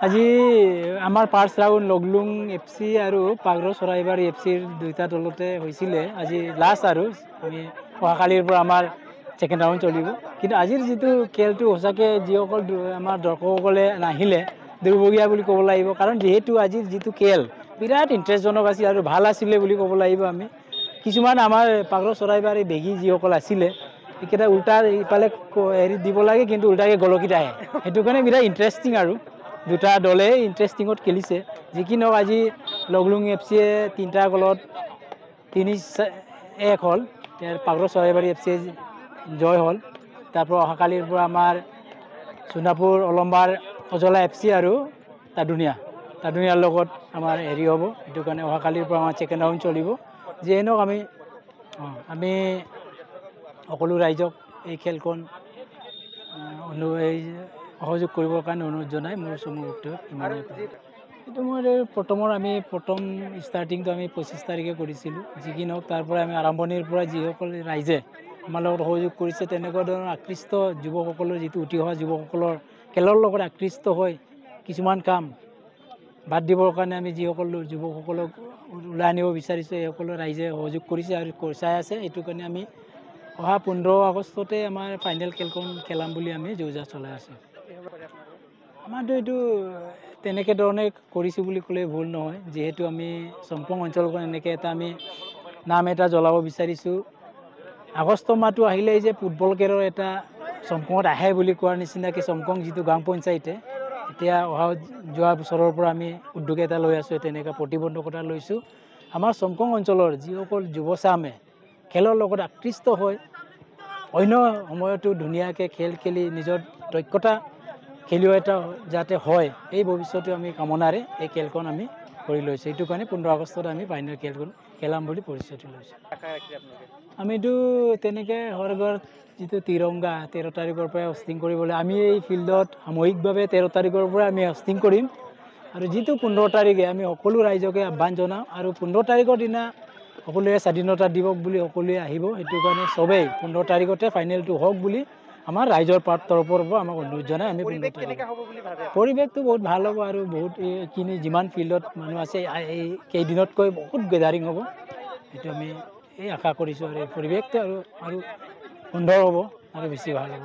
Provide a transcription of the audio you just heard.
আজি আমাৰ first round লগলুং FC আৰু পাগৰ চৰাইবাৰী FCৰ দুইটা দলতে হৈছিলে। আজি লাষ্ট আৰু আমি অহাকালিৰ পৰা আমাৰ ছেকেণ্ড ৰাউণ্ড চলিব। কিন্তু আজিৰ যিটো খেলটো সঁচাকৈ যিসকল আমাৰ দৰ্শকসকলে নাহিলে দুৰ্ভগীয়া বুলি ক'ব লাগিব। কাৰণ যিহেতু আজিৰ যিটো খেল বিৰাট ইণ্টাৰেষ্টজনক আছিল আৰু ভাল আছিলে বুলি ক'ব লাগিব আমি। কিছুমান আমাৰ পাগৰ চৰাইবাৰী বেগী যিসকল আছিলে এইকেইটা উল্টা ইফালে হেৰি দিব লাগে কিন্তু উল্টাকৈ গলকিত আহে। সেইটো কাৰণে বিৰাট ইণ্টাৰেষ্টিং আৰু দুটা দলে ইণ্টাৰেষ্টিঙত খেলিছে। যি কি নহওক আজি লগলুং FCয়ে 3টা গলত 3-1 হ'ল। পাগৰ চৰাইবাৰী FC জয় হ'ল। তাৰপৰা অহাকালিৰ পৰা আমাৰ সোণাপুৰ অলম্বাৰ অজলা FC আৰু তাদুনিয়াৰ লগত আমাৰ হেৰি হ'ব। সেইটো কাৰণে অহাকালিৰ পৰা আমাৰ ছেকেণ্ড ৰাউণ্ড চলিব। যিয়ে নহওক আমি সকলো ৰাইজক এই খেলখন সহযোগ কৰিবৰ কাৰণে অনুৰোধ জনাই মোৰ চমু বক্তব্য ইমানেই। এইটো আমি প্ৰথম ষ্টাৰ্টিংটো আমি 25 তাৰিখে কৰিছিলোঁ। যি কি নহওক তাৰ পৰা আমি আৰম্ভণিৰ পৰা যিসকল ৰাইজে আমাৰ লগত সহযোগ কৰিছে তেনেকুৱা ধৰণৰ আকৃষ্ট যুৱকসকলৰ যিটো উঠি অহা যুৱকসকলৰ খেলৰ লগত আকৃষ্ট হৈ কিছুমান কাম বাদ দিবৰ কাৰণে আমি যিসকল যুৱকসকলক ওলাই আনিব বিচাৰিছোঁ এইসকলৰ ৰাইজে সহযোগ কৰিছে আৰু চাই আছে। এইটো কাৰণে আমি অহা 15 আগষ্টতে আমাৰ ফাইনেল খেলখন খেলাম বুলি আমি যোজা চলাই আছোঁ। আমাৰতো এইটো তেনেকৈ ধৰণে কৰিছোঁ বুলি ক'লে ভুল নহয়। যিহেতু আমি চম্পং অঞ্চলখন এনেকৈ আমি নাম এটা জ্বলাব বিচাৰিছোঁ। আগষ্ট মাহটো আহিলেই যে ফুটবল খেলৰ এটা চম্পঙত আহে বুলি কোৱাৰ নিচিনাকৈ চম্পং যিটো গাঁও পঞ্চায়তে এতিয়া যোৱা বছৰৰ পৰা আমি উদ্যোগ এটা লৈ আছোঁ। তেনেকৈ প্ৰতিবন্ধকতা লৈছোঁ। আমাৰ চম্পং অঞ্চলৰ যিসকল যুৱচামে খেলৰ লগত আকৃষ্ট হৈ অন্য সময়তো ধুনীয়াকৈ খেল খেলি নিজৰ দক্ষতা খেলুৱৈ এটা যাতে হয় এই ভৱিষ্যতে আমি কামনাৰে এই খেলখন আমি কৰি লৈছোঁ। এইটো কাৰণে 15 আগষ্টত আমি ফাইনেল খেলখন খেলাম বুলি পৰিস্থিতি লৈছোঁ। আমিতো তেনেকৈ সৰগৰ যিটো তিৰংগা 13 তাৰিখৰ পৰাই হষ্টিং কৰিবলৈ আমি এই ফিল্ডত সামূহিকভাৱে 13 তাৰিখৰ পৰা আমি হষ্টিং কৰিম। আৰু যিটো 15 তাৰিখে আমি সকলো ৰাইজকে আহ্বান জনাওঁ আৰু 15 তাৰিখৰ দিনা সকলোৱে স্বাধীনতা দিৱস বুলি সকলোৱে আহিব। সেইটো কাৰণে চবেই 15 তাৰিখতে ফাইনেলটো হওক বুলি আমাৰ ৰাইজৰ তৰফৰ পৰা আমাক অনুৰোধ জনাই আমি পৰিৱেশটো বহুত ভাল হ'ব আৰু বহুত এইখিনি যিমান ফিল্ডত মানুহ আছে এই কেইদিনতকৈ বহুত গেদাৰিং হ'ব। সেইটো আমি আশা কৰিছোঁ আৰু এই পৰিৱেশটো আৰু সুন্দৰ হ'ব আৰু বেছি ভাল হ'ব।